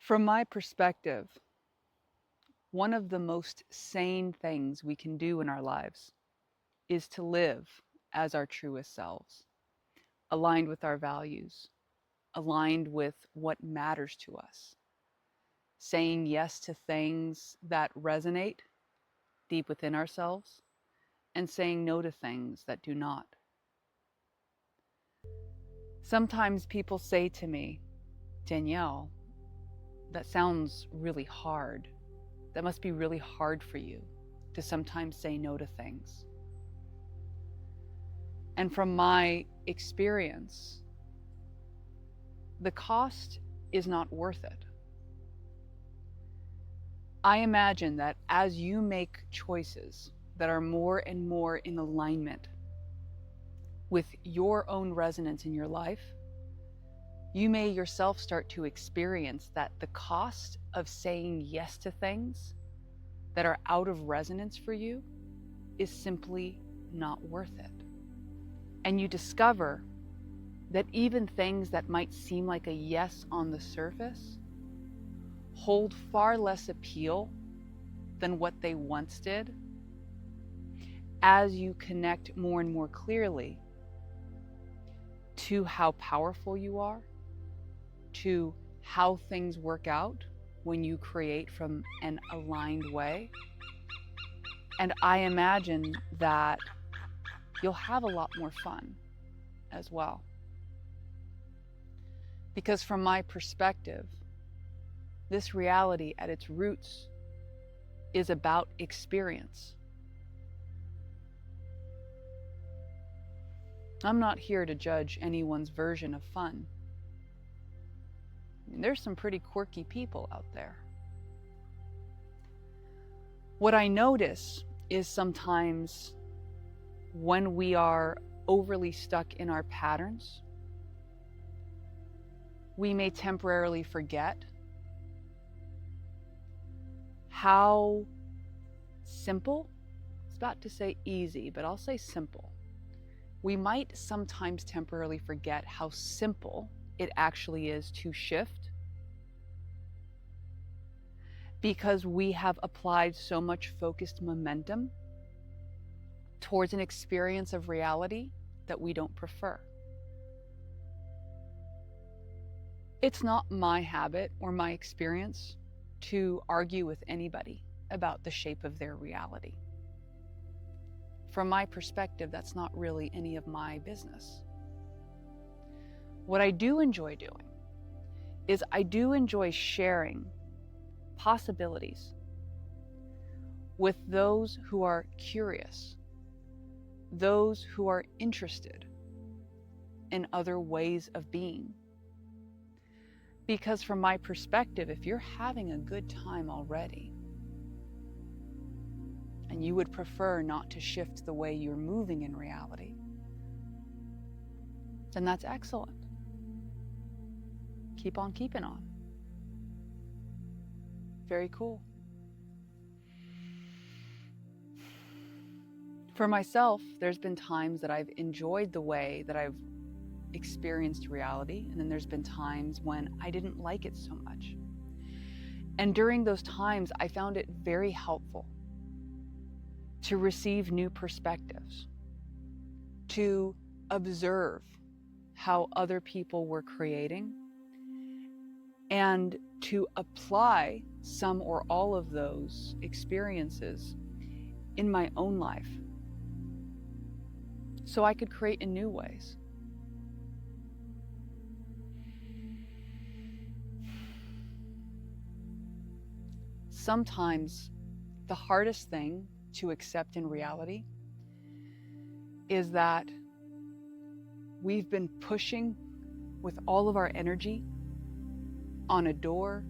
From my perspective, one of the most sane things we can do in our lives is to live as our truest selves, aligned with our values, aligned with what matters to us, saying yes to things that resonate deep within ourselves, and saying no to things that do not. Sometimes people say to me, Danielle, that sounds really hard. That must be really hard for you to sometimes say no to things. And from my experience, the cost is not worth it. I imagine that as you make choices that are more and more in alignment with your own resonance in your life, you may yourself start to experience that the cost of saying yes to things that are out of resonance for you is simply not worth it. And you discover that even things that might seem like a yes on the surface hold far less appeal than what they once did as you connect more and more clearly to how powerful you are, to how things work out when you create from an aligned way. And I imagine that you'll have a lot more fun as well. Because from my perspective, this reality at its roots is about experience. I'm not here to judge anyone's version of fun. I mean, there's some pretty quirky people out there. What I notice is sometimes when we are overly stuck in our patterns, we may temporarily forget how simple, I was about to say easy, but I'll say simple. We might sometimes temporarily forget how simple it actually is to shift because we have applied so much focused momentum towards an experience of reality that we don't prefer. It's not my habit or my experience to argue with anybody about the shape of their reality. From my perspective, that's not really any of my business. What I do enjoy doing is I do enjoy sharing possibilities with those who are curious, those who are interested in other ways of being. Because from my perspective, if you're having a good time already, and you would prefer not to shift the way you're moving in reality, then that's excellent. Keep on keeping on. Very cool. For myself, there's been times that I've enjoyed the way that I've experienced reality, and then there's been times when I didn't like it so much. And during those times, I found it very helpful to receive new perspectives, to observe how other people were creating, and to apply some or all of those experiences in my own life so I could create in new ways. Sometimes the hardest thing to accept in reality is that we've been pushing with all of our energy on a door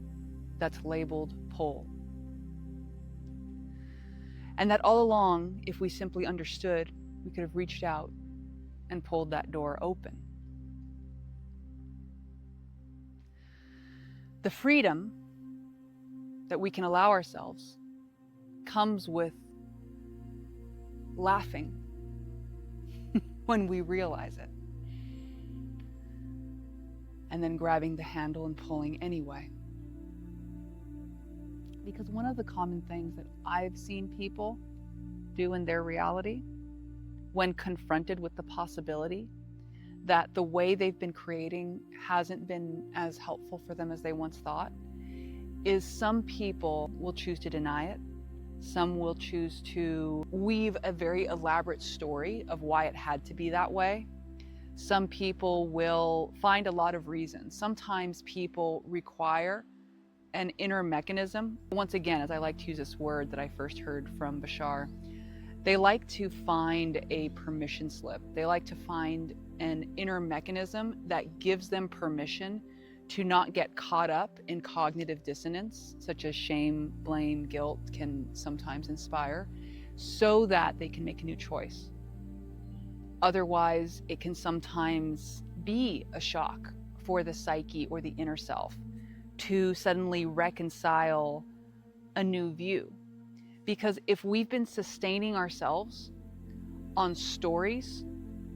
that's labeled pull. And that all along, if we simply understood, we could have reached out and pulled that door open. The freedom that we can allow ourselves comes with laughing when we realize it, and then grabbing the handle and pulling anyway. Because one of the common things that I've seen people do in their reality when confronted with the possibility that the way they've been creating hasn't been as helpful for them as they once thought is some people will choose to deny it. Some will choose to weave a very elaborate story of why it had to be that way. Some people will find a lot of reasons. Sometimes people require an inner mechanism. Once again, as I like to use this word that I first heard from Bashar, they like to find a permission slip. They like to find an inner mechanism that gives them permission to not get caught up in cognitive dissonance, such as shame, blame, guilt can sometimes inspire, so that they can make a new choice. Otherwise, it can sometimes be a shock for the psyche or the inner self to suddenly reconcile a new view. Because if we've been sustaining ourselves on stories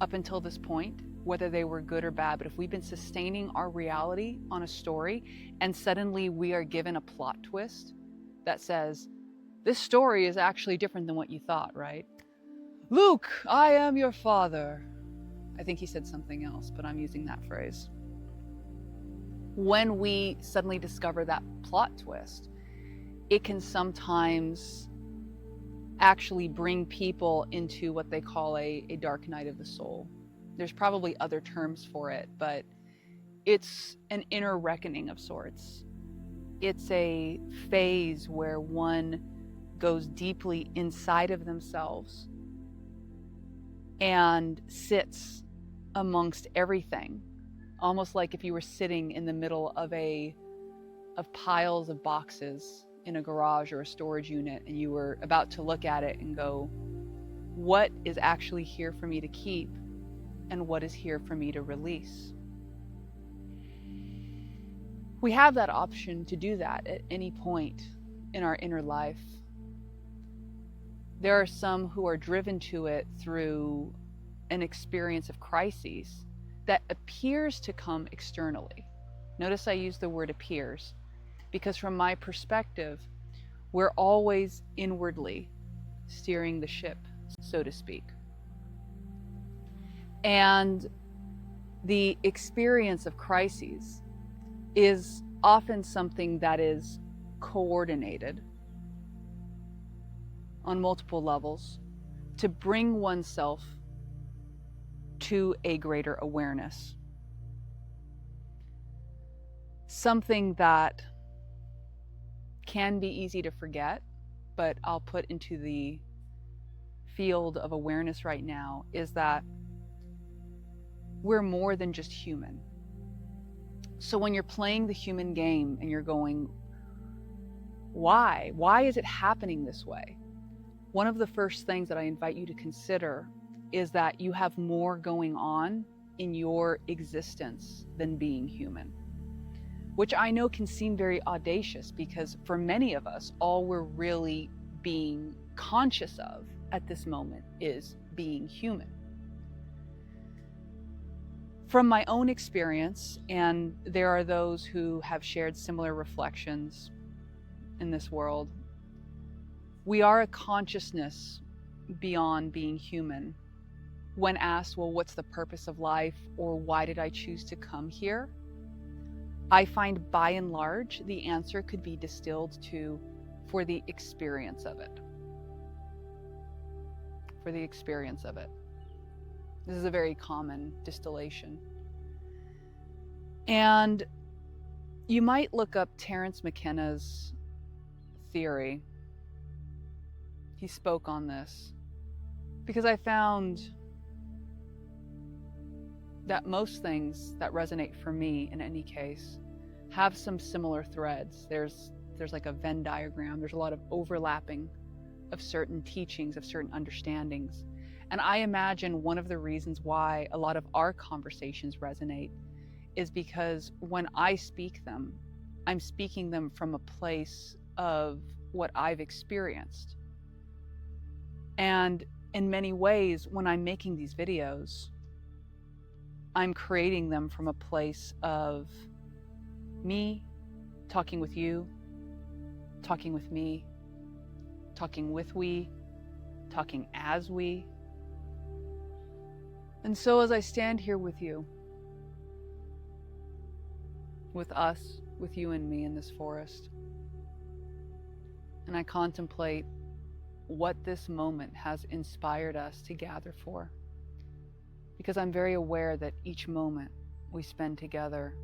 up until this point, whether they were good or bad, but if we've been sustaining our reality on a story and suddenly we are given a plot twist that says, this story is actually different than what you thought, right? Luke, I am your father. I think he said something else, but I'm using that phrase. When we suddenly discover that plot twist, it can sometimes actually bring people into what they call a dark night of the soul. There's probably other terms for it, but it's an inner reckoning of sorts. It's a phase where one goes deeply inside of themselves and sits amongst everything, almost like if you were sitting in the middle of piles of boxes in a garage or a storage unit, and you were about to look at it and go, what is actually here for me to keep and what is here for me to release? We have that option to do that at any point in our inner life. There are some who are driven to it through an experience of crises that appears to come externally. Notice I use the word appears, because from my perspective, we're always inwardly steering the ship, so to speak. And the experience of crises is often something that is coordinated on multiple levels to bring oneself to a greater awareness. Something that can be easy to forget, but I'll put into the field of awareness right now, is that we're more than just human. So when you're playing the human game and you're going, why? Why is it happening this way? One of the first things that I invite you to consider is that you have more going on in your existence than being human, which I know can seem very audacious, because for many of us, all we're really being conscious of at this moment is being human. From my own experience, and there are those who have shared similar reflections in this world, we are a consciousness beyond being human. When asked, well, what's the purpose of life, or why did I choose to come here? I find by and large, the answer could be distilled to, for the experience of it. For the experience of it. This is a very common distillation. And you might look up Terence McKenna's theory. He spoke on this because I found that most things that resonate for me, in any case, have some similar threads. There's like a Venn diagram. There's a lot of overlapping of certain teachings, of certain understandings. And I imagine one of the reasons why a lot of our conversations resonate is because when I speak them, I'm speaking them from a place of what I've experienced. And in many ways, when I'm making these videos, I'm creating them from a place of me talking with you, talking with me, talking with we, talking as we. And so as I stand here with you, with us, with you and me in this forest, and I contemplate what this moment has inspired us to gather for, because I'm very aware that each moment we spend together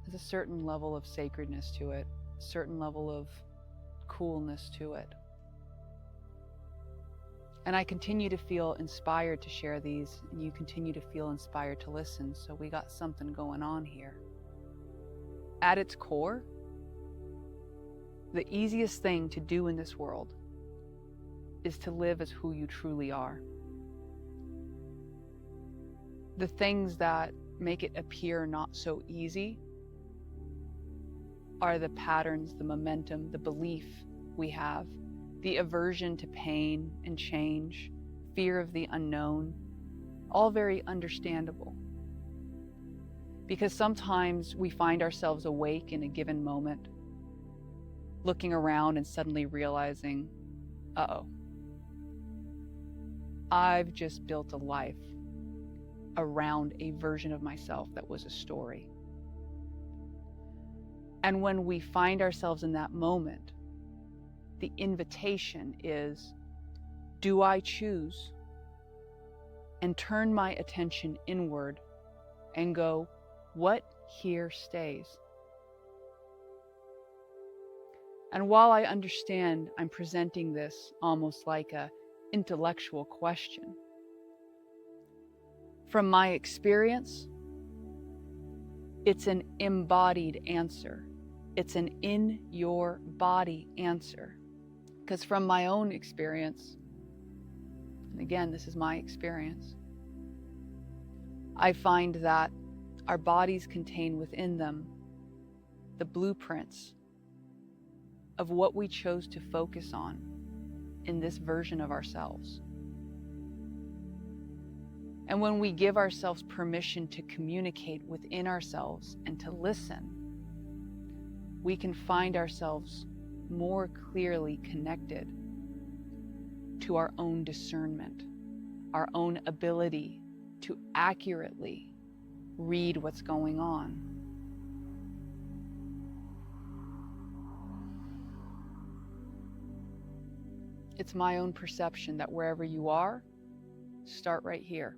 has a certain level of sacredness to it, a certain level of coolness to it. And I continue to feel inspired to share these, and you continue to feel inspired to listen, so we got something going on here. At its core, the easiest thing to do in this world is to live as who you truly are. The things that make it appear not so easy are the patterns, the momentum, the belief we have, the aversion to pain and change, fear of the unknown, all very understandable. Because sometimes we find ourselves awake in a given moment, looking around and suddenly realizing, uh-oh, I've just built a life around a version of myself that was a story. And when we find ourselves in that moment, the invitation is, do I choose and turn my attention inward and go, what here stays? And while I understand I'm presenting this almost like an intellectual question, from my experience, it's an embodied answer. It's an in your body answer. Because from my own experience, and again, this is my experience, I find that our bodies contain within them the blueprints of what we chose to focus on in this version of ourselves. And when we give ourselves permission to communicate within ourselves and to listen, we can find ourselves more clearly connected to our own discernment, our own ability to accurately read what's going on. It's my own perception that wherever you are, start right here.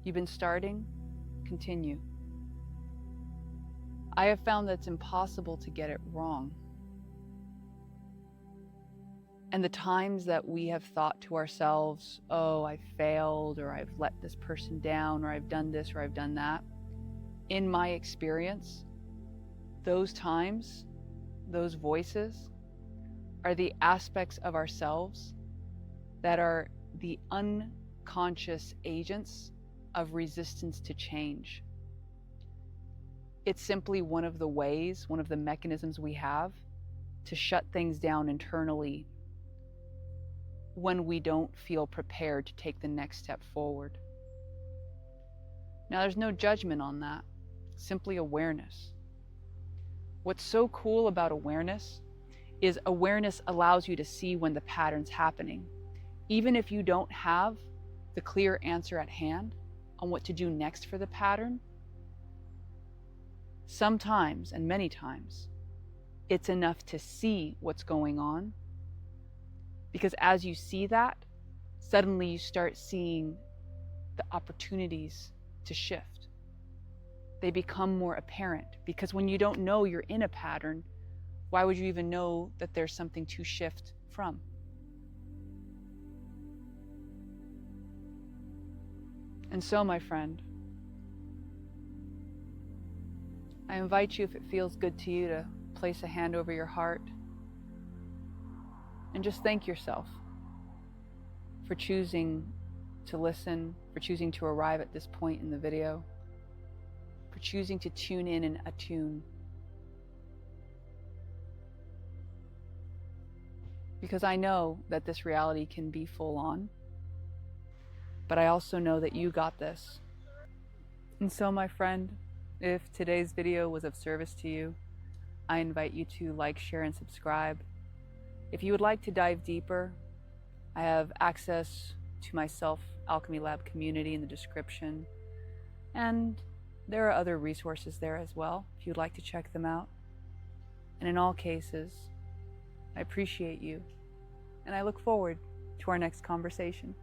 You've been starting, continue. I have found that it's impossible to get it wrong. And the times that we have thought to ourselves, oh, I failed, or I've let this person down, or I've done this, or I've done that, in my experience, those times, those voices, are the aspects of ourselves that are the unconscious agents of resistance to change. It's simply one of the ways, one of the mechanisms we have to shut things down internally when we don't feel prepared to take the next step forward. Now, there's no judgment on that, simply awareness. What's so cool about awareness is awareness allows you to see when the pattern's happening. Even if you don't have the clear answer at hand on what to do next for the pattern, sometimes, and many times, it's enough to see what's going on. Because as you see that, suddenly you start seeing the opportunities to shift. They become more apparent, because when you don't know you're in a pattern, why would you even know that there's something to shift from? And so, my friend, I invite you, if it feels good to you, to place a hand over your heart and just thank yourself for choosing to listen, for choosing to arrive at this point in the video, for choosing to tune in and attune. Because I know that this reality can be full on, but I also know that you got this. And so, my friend, if today's video was of service to you, I invite you to like, share, and subscribe. If you would like to dive deeper, I have access to my Self Alchemy Lab community in the description, and there are other resources there as well if you'd like to check them out. And in all cases, I appreciate you, and I look forward to our next conversation.